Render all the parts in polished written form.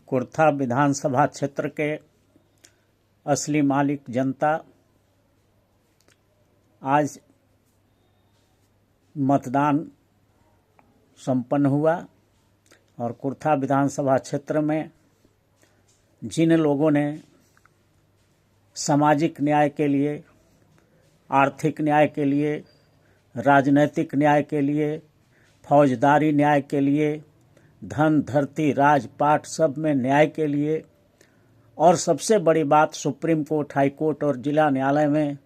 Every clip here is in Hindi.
कुर्था विधानसभा क्षेत्र के असली मालिक जनता आज मतदान संपन्न हुआ और कुर्था विधानसभा क्षेत्र में जिन लोगों ने सामाजिक न्याय के लिए, आर्थिक न्याय के लिए, राजनैतिक न्याय के लिए, फौजदारी न्याय के लिए, धन धरती राजपाट सब में न्याय के लिए और सबसे बड़ी बात सुप्रीम कोर्ट, हाई कोर्ट और जिला न्यायालय में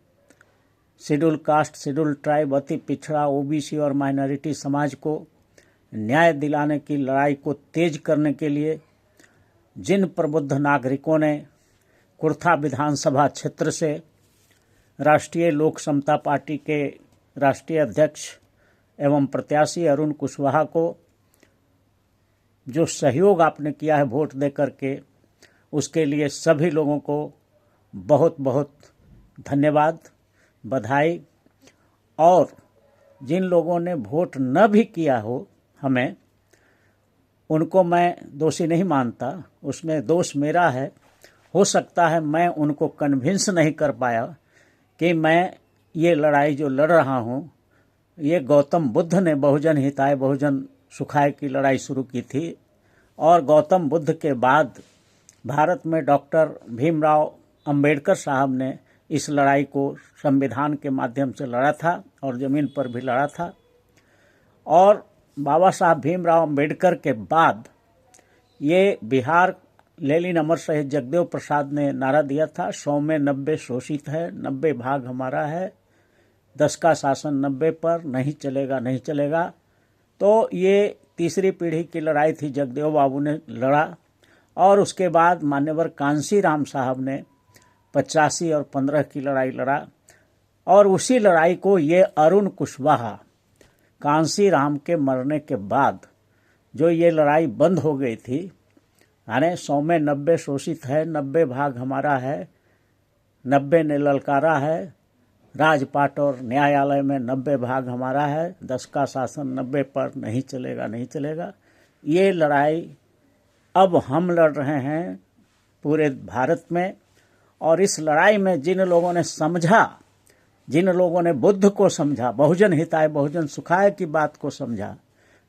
शेड्यूल कास्ट, शेड्यूल ट्राइब, अति पिछड़ा, ओबीसी और माइनॉरिटी समाज को न्याय दिलाने की लड़ाई को तेज करने के लिए जिन प्रबुद्ध नागरिकों ने कुर्था विधानसभा क्षेत्र से राष्ट्रीय लोक समता पार्टी के राष्ट्रीय अध्यक्ष एवं प्रत्याशी अरुण कुशवाहा को जो सहयोग आपने किया है वोट दे करके, उसके लिए सभी लोगों को बहुत बहुत धन्यवाद, बधाई। और जिन लोगों ने वोट न भी किया हो हमें, उनको मैं दोषी नहीं मानता, उसमें दोष मेरा है। हो सकता है मैं उनको कन्विंस नहीं कर पाया कि मैं ये लड़ाई जो लड़ रहा हूँ, ये गौतम बुद्ध ने बहुजन हिताय बहुजन सुखाय की लड़ाई शुरू की थी और गौतम बुद्ध के बाद भारत में डॉक्टर भीमराव अंबेडकर साहब ने इस लड़ाई को संविधान के माध्यम से लड़ा था और ज़मीन पर भी लड़ा था। और बाबा साहब भीमराव अंबेडकर के बाद ये बिहार लेलिन अमर शहीद जगदेव प्रसाद ने नारा दिया था, 100 में 90 शोषित है, 90 भाग हमारा है, 10 का शासन 90 पर, नहीं चलेगा नहीं चलेगा। तो ये तीसरी पीढ़ी की लड़ाई थी, जगदेव बाबू ने लड़ा और उसके बाद मान्यवर कांसी राम साहब ने 85 और 15 की लड़ाई लड़ा और उसी लड़ाई को ये अरुण कुशवाहा कांसी राम के मरने के बाद जो ये लड़ाई बंद हो गई थी, यानी 100 में 90 शोषित है, 90 भाग हमारा है, 90 ने ललकारा है, राजपाट और न्यायालय में 90 भाग हमारा है, 10 का शासन 90 पर, नहीं चलेगा नहीं चलेगा। ये लड़ाई अब हम लड़ रहे हैं पूरे भारत में। और इस लड़ाई में जिन लोगों ने समझा, जिन लोगों ने बुद्ध को समझा, बहुजन हिताय बहुजन सुखाय की बात को समझा,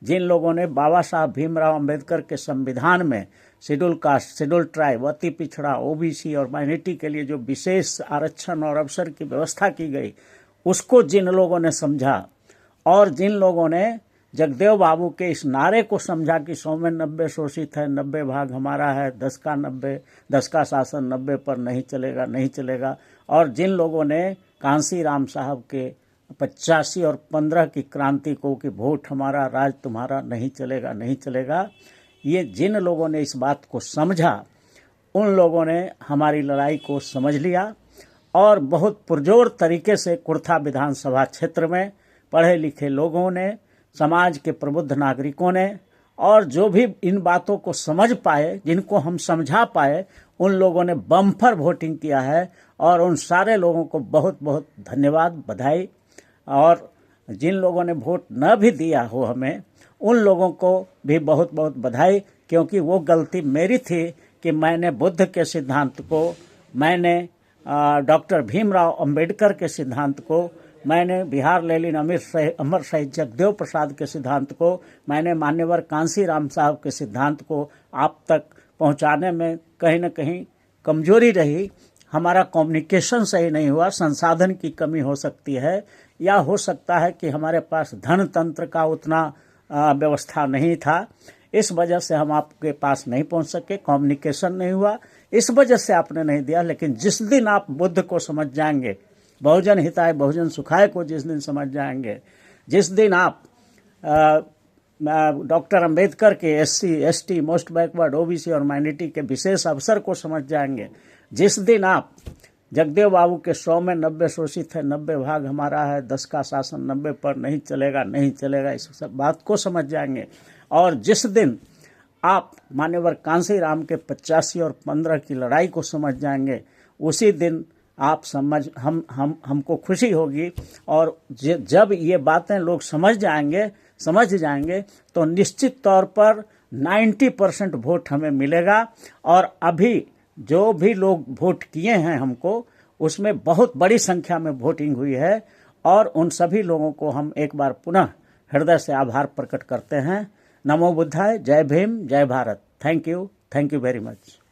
जिन लोगों ने बाबा साहब भीमराव अंबेडकर के संविधान में शेड्यूल कास्ट, शेड्यूल ट्राइब, अति पिछड़ा, ओबीसी और माइनॉरिटी के लिए जो विशेष आरक्षण और अवसर की व्यवस्था की गई, उसको जिन लोगों ने समझा और जिन लोगों ने जगदेव बाबू के इस नारे को समझा कि 100 में 90 शोषित है, 90 भाग हमारा है, 10 का 90, 10 का शासन 90 पर, नहीं चलेगा नहीं चलेगा। और जिन लोगों ने कांसी राम साहब के 85 और 15 की क्रांति को कि वोट हमारा राज तुम्हारा, नहीं चलेगा नहीं चलेगा, ये जिन लोगों ने इस बात को समझा, उन लोगों ने हमारी लड़ाई को समझ लिया और बहुत पुरजोर तरीके से कुर्था विधानसभा क्षेत्र में पढ़े लिखे लोगों ने, समाज के प्रबुद्ध नागरिकों ने और जो भी इन बातों को समझ पाए, जिनको हम समझा पाए, उन लोगों ने बम्पर वोटिंग किया है और उन सारे लोगों को बहुत बहुत धन्यवाद, बधाई। और जिन लोगों ने वोट न भी दिया हो हमें, उन लोगों को भी बहुत बहुत बधाई, क्योंकि वो गलती मेरी थी कि मैंने बुद्ध के सिद्धांत को, मैंने डॉक्टर भीमराव अंबेडकर के सिद्धांत को, मैंने बिहार लेलिन अमर शहीद जगदेव प्रसाद के सिद्धांत को, मैंने मान्यवर कांसी राम साहब के सिद्धांत को आप तक पहुंचाने में कहीं न कहीं कमजोरी रही। हमारा कम्युनिकेशन सही नहीं हुआ, संसाधन की कमी हो सकती है, या हो सकता है कि हमारे पास धन तंत्र का उतना व्यवस्था नहीं था, इस वजह से हम आपके पास नहीं पहुंच सके, कम्युनिकेशन नहीं हुआ, इस वजह से आपने नहीं दिया। लेकिन जिस दिन आप बुद्ध को समझ जाएंगे, बहुजन हिताय बहुजन सुखाय को जिस दिन समझ जाएंगे, जिस दिन आप डॉक्टर अंबेडकर के SC, ST, most backward, OBC और माइनॉरिटी के विशेष अवसर को समझ जाएंगे, जिस दिन आप जगदेव बाबू के 100 में 90 शोषित है, 90 भाग हमारा है, 10 का शासन 90 पर, नहीं चलेगा नहीं चलेगा, इस सब बात को समझ जाएंगे, और जिस दिन आप मान्यवर कांसी राम के 85 और 15 की लड़ाई को समझ जाएंगे, उसी दिन आप समझ हमको खुशी होगी। और जब ये बातें लोग समझ जाएंगे तो निश्चित तौर पर 90% वोट हमें मिलेगा। और अभी जो भी लोग वोट किए हैं हमको, उसमें बहुत बड़ी संख्या में वोटिंग हुई है और उन सभी लोगों को हम एक बार पुनः हृदय से आभार प्रकट करते हैं। नमो बुद्धाय, जय भीम, जय Bharat. Thank you very much.